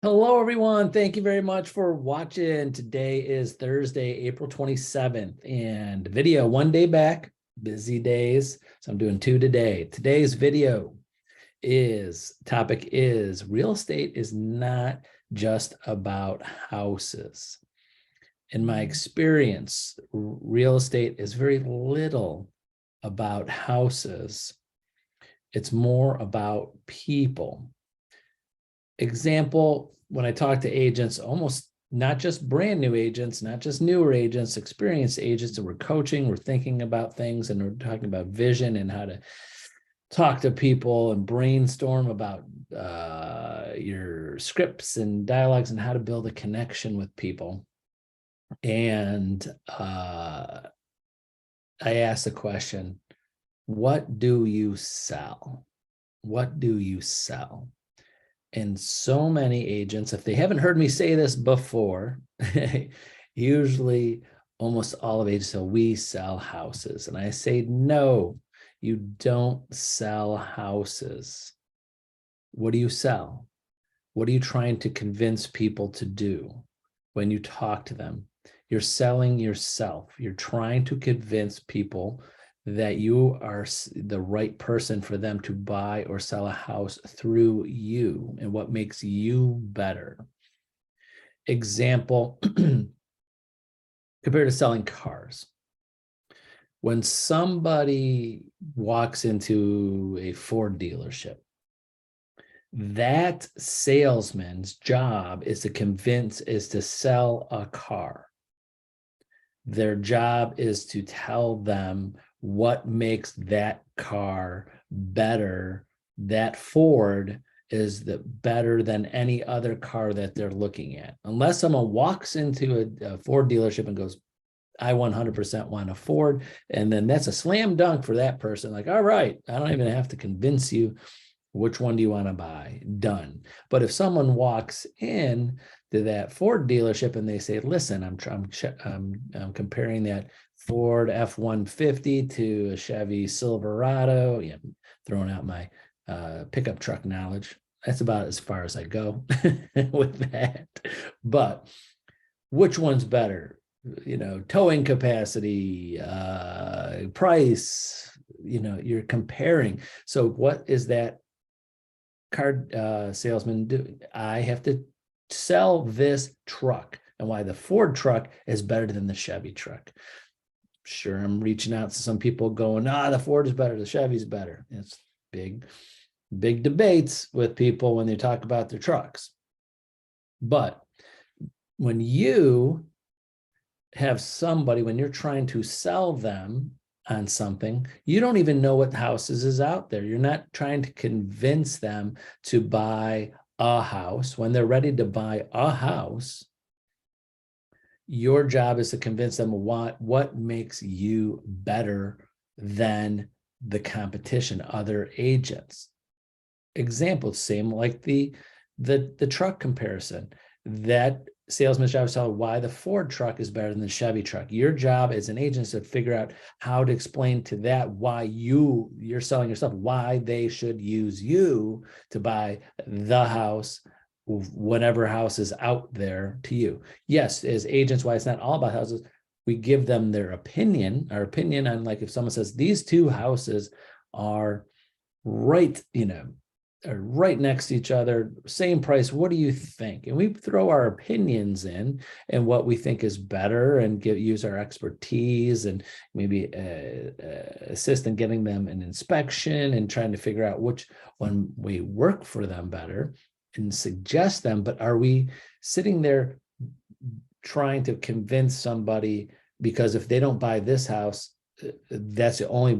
Hello, everyone. Thank you very much for watching. Today is Thursday, April 27th, and video one day back, busy days. So I'm doing two today. Today's video topic is real estate is not just about houses. In my experience, real estate is very little about houses. It's more about people. Example, when I talk to agents, almost not just brand new agents, not just newer agents, experienced agents that we're coaching, we're thinking about things and we're talking about vision and how to talk to people and brainstorm about your scripts and dialogues and how to build a connection with people. And I asked the question, what do you sell? What do you sell? And so many agents, if they haven't heard me say this before, usually almost all of agents say, we sell houses. And I say, no, you don't sell houses. What do you sell? What are you trying to convince people to do when you talk to them? You're selling yourself. You're trying to convince people that you are the right person for them to buy or sell a house through you and what makes you better. Example, compared to selling cars. When somebody walks into a Ford dealership, that salesman's job is to sell a car. Their job is to tell them what makes that car better. That Ford is better than any other car that they're looking at. Unless someone walks into a Ford dealership and goes, I 100% want a Ford, and then that's a slam dunk for that person. Like, all right, I don't even have to convince you. Which one do you want to buy? Done. But if someone walks in to that Ford dealership and they say, listen, I'm comparing that Ford F-150 to a Chevy Silverado. Yeah, I'm throwing out my pickup truck knowledge. That's about as far as I go with that. But which one's better? You know, towing capacity, price, you're comparing. So what is that car salesman do? I have to sell this truck and why the Ford truck is better than the Chevy truck. Sure, I'm reaching out to some people going, the Ford is better, the Chevy's better. It's big debates with people when they talk about their trucks. But when you have somebody, when you're trying to sell them on something, you don't even know what houses is out there. You're not trying to convince them to buy a house. When they're ready to buy a house, your job is to convince them what makes you better than the competition, other agents. Example, same like the truck comparison. That salesman's job is to tell why the Ford truck is better than the Chevy truck. Your job as an agent is to figure out how to explain to that why you're selling yourself, why they should use you to buy the house, whatever house is out there to you. Yes, as agents, why it's not all about houses, we give them our opinion on, like, if someone says these two houses are right, are right next to each other, same price, what do you think? And we throw our opinions in and what we think is better and use our expertise and maybe assist in getting them an inspection and trying to figure out which one we work for them better and suggest them. But are we sitting there trying to convince somebody, because if they don't buy this house, that's the only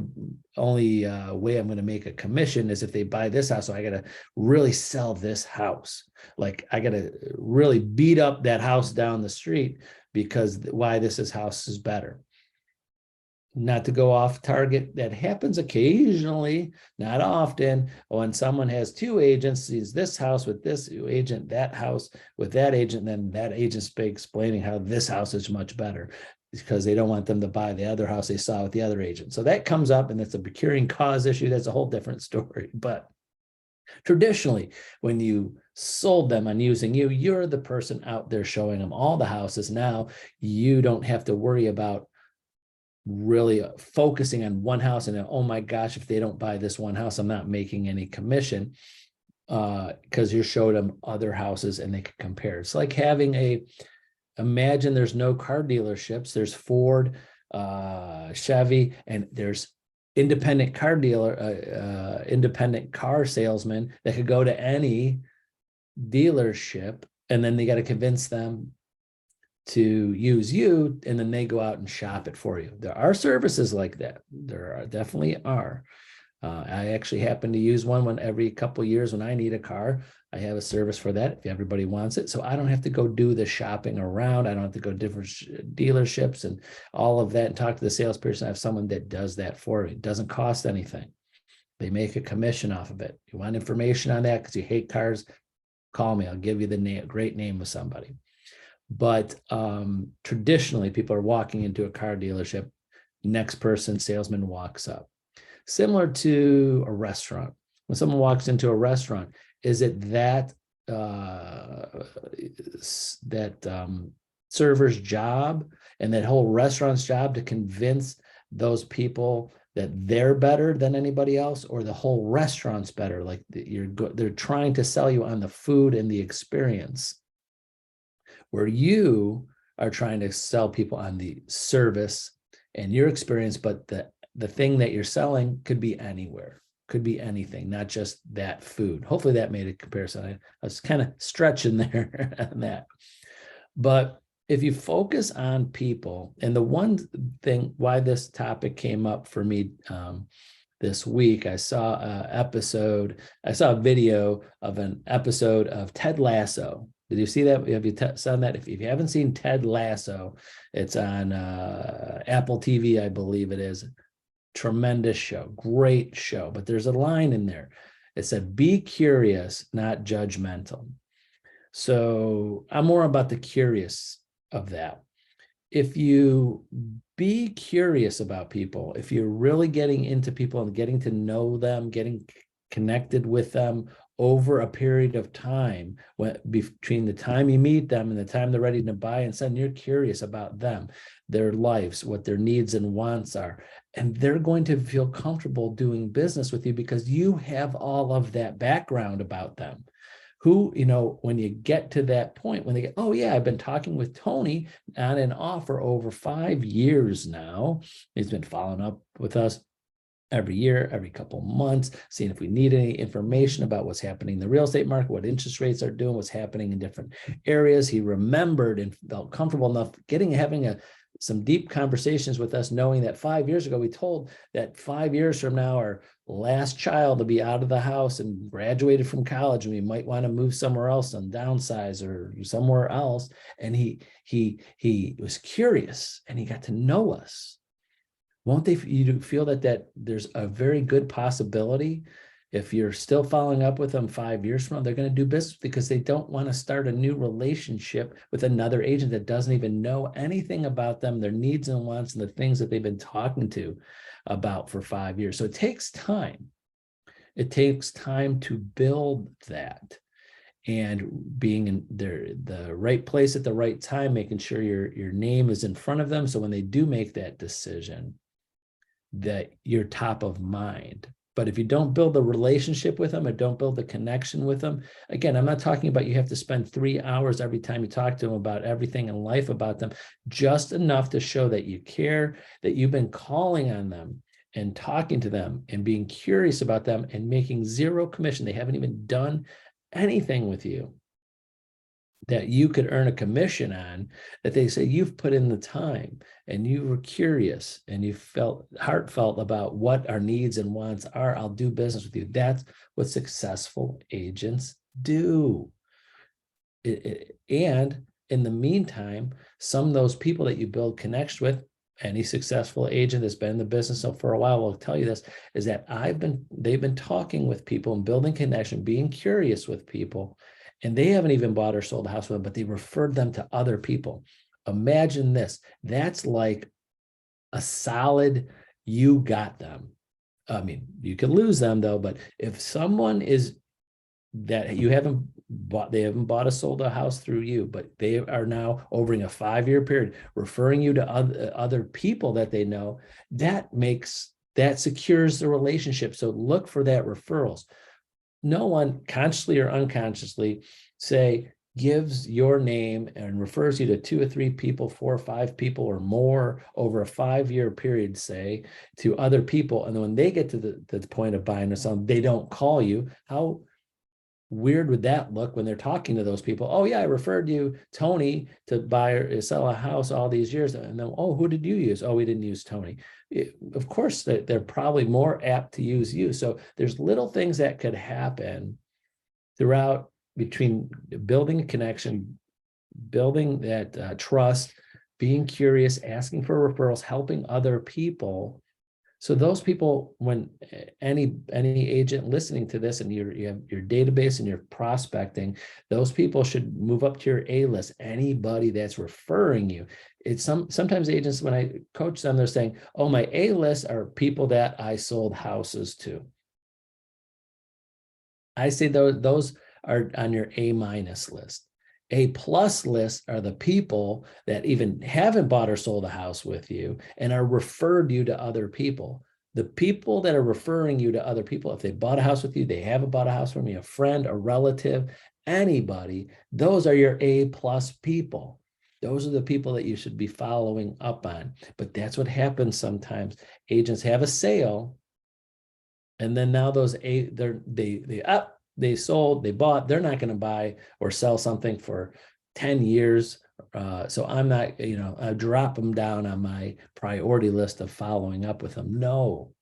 way I'm going to make a commission is if they buy this house. So I got to really sell this house. Like, I got to really beat up that house down the street because why this house is better. Not to go off target, that happens occasionally, not often, when someone has two agents, sees this house with this agent, that house with that agent, then that agent's explaining how this house is much better because they don't want them to buy the other house they saw with the other agent. So that comes up, and it's a procuring cause issue. That's a whole different story. But traditionally, when you sold them on using you. You're the person out there showing them all the houses. Now you don't have to worry about really focusing on one house and oh my gosh, if they don't buy this one house, I'm not making any commission, because you showed them other houses and they could compare. It's like having imagine there's no car dealerships. There's Ford, Chevy, and there's independent car salesman that could go to any dealership, and then they got to convince them to use you, and then they go out and shop it for you. There are services like that. Definitely are. I actually happen to use one when every couple of years when I need a car. I have a service for that if everybody wants it. So I don't have to go do the shopping around. I don't have to go to different dealerships and all of that and talk to the salesperson. I have someone that does that for me. It doesn't cost anything. They make a commission off of it. You want information on that because you hate cars? Call me. I'll give you the great name of somebody. But traditionally, people are walking into a car dealership. Next person, salesman walks up. Similar to a restaurant. When someone walks into a restaurant, is it that server's job and that whole restaurant's job to convince those people that they're better than anybody else, or the whole restaurant's better? Like they're trying to sell you on the food and the experience, where you are trying to sell people on the service and your experience, but the thing that you're selling could be anywhere, could be anything, not just that food. Hopefully that made a comparison. I was kind of stretching there on that. But if you focus on people, and the one thing why this topic came up for me this week, I saw a video of an episode of Ted Lasso. Did you see that? Have you seen that? If you haven't seen Ted Lasso, it's on Apple TV, I believe it is. Tremendous show, great show. But there's a line in there. It said, "Be curious, not judgmental." So I'm more about the curious of that. If you be curious about people, if you're really getting into people and getting to know them, getting connected with them over a period of time, between the time you meet them and the time they're ready to buy and sell, you're curious about them, their lives, what their needs and wants are, and they're going to feel comfortable doing business with you because you have all of that background about them. When you get to that point, when they get, oh yeah, I've been talking with Tony on and off for over 5 years now. He's been following up with us every year, every couple of months, seeing if we need any information about what's happening in the real estate market, what interest rates are doing, what's happening in different areas. He remembered and felt comfortable enough having some deep conversations with us, knowing that 5 years ago, we told that 5 years from now, our last child will be out of the house and graduated from college, and we might want to move somewhere else and downsize or somewhere else. And he was curious and he got to know us. Won't you feel that there's a very good possibility, if you're still following up with them 5 years from now, they're going to do business because they don't want to start a new relationship with another agent that doesn't even know anything about them, their needs and wants, and the things that they've been talking to about for 5 years. So it takes time. It takes time to build that, and being in the right place at the right time, making sure your name is in front of them. So when they do make that decision, that you're top of mind. But if you don't build the relationship with them or don't build the connection with them, again, I'm not talking about you have to spend 3 hours every time you talk to them about everything in life about them, just enough to show that you care, that you've been calling on them and talking to them and being curious about them and making zero commission. They haven't even done anything with you that you could earn a commission on, that they say you've put in the time and you were curious and you felt heartfelt about what our needs and wants are. I'll do business with you. That's what successful agents do. And in the meantime, some of those people that you build connection with, any successful agent that's been in the business for a while will tell you this, is that they've been talking with people and building connection, being curious with people, and they haven't even bought or sold a house with them, but they referred them to other people. Imagine this. That's like a solid, you got them. I mean, you could lose them though, but if someone is that you haven't they haven't bought or sold a house through you, but they are now over a 5-year period referring you to other people that they know. That secures the relationship. So look for that referrals. No one, consciously or unconsciously, gives your name and refers you to 2 or 3 people, 4 or 5 people or more over a 5-year period, say, to other people. And then when they get to the point of buying or selling, they don't call you. How weird would that look when they're talking to those people? Oh yeah, I referred you, Tony, to buy or sell a house all these years. And then, oh, who did you use? Oh, we didn't use Tony. Of course, they're probably more apt to use you. So there's little things that could happen throughout, between building a connection, building that trust, being curious, asking for referrals, helping other people. So those people, when any agent listening to this and you have your database and you're prospecting, those people should move up to your A list. Anybody that's referring you. It's sometimes agents, when I coach them, they're saying, oh, my A list are people that I sold houses to. I say those are on your A- list. A+ list are the people that even haven't bought or sold a house with you and are referred you to other people. The people that are referring you to other people, if they bought a house with you, they haven't bought a house from you, a friend, a relative, anybody, those are your A+ people. Those are the people that you should be following up on. But that's what happens sometimes. Agents have a sale, and then now those they sold, they bought, they're not going to buy or sell something for 10 years. So I'm not, I drop them down on my priority list of following up with them. No,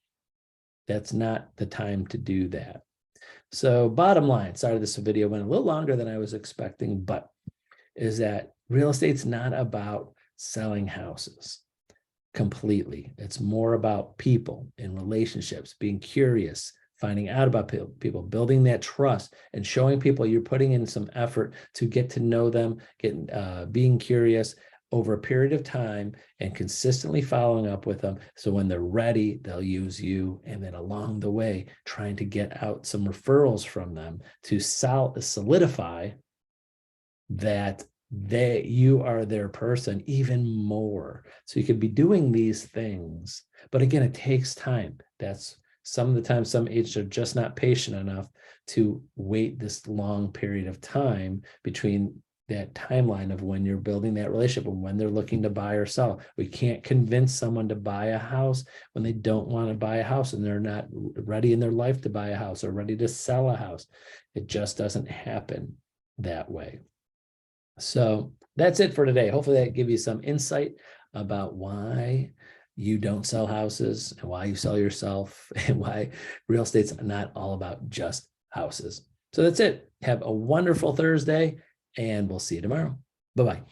that's not the time to do that. So bottom line, sorry, this video went a little longer than I was expecting, but is that real estate's not about selling houses completely. It's more about people and relationships, being curious, finding out about people, building that trust, and showing people you're putting in some effort to get to know them, being curious over a period of time and consistently following up with them. So when they're ready, they'll use you. And then along the way, trying to get out some referrals from them to solidify that you are their person even more. So you could be doing these things, but again, it takes time. That's some of the time some agents are just not patient enough to wait this long period of time between that timeline of when you're building that relationship and when they're looking to buy or sell. We can't convince someone to buy a house when they don't want to buy a house and they're not ready in their life to buy a house or ready to sell a house. It just doesn't happen that way. So that's it for today. Hopefully that gives you some insight about why you don't sell houses and why you sell yourself and why real estate's not all about just houses. So that's it. Have a wonderful Thursday and we'll see you tomorrow. Bye-bye.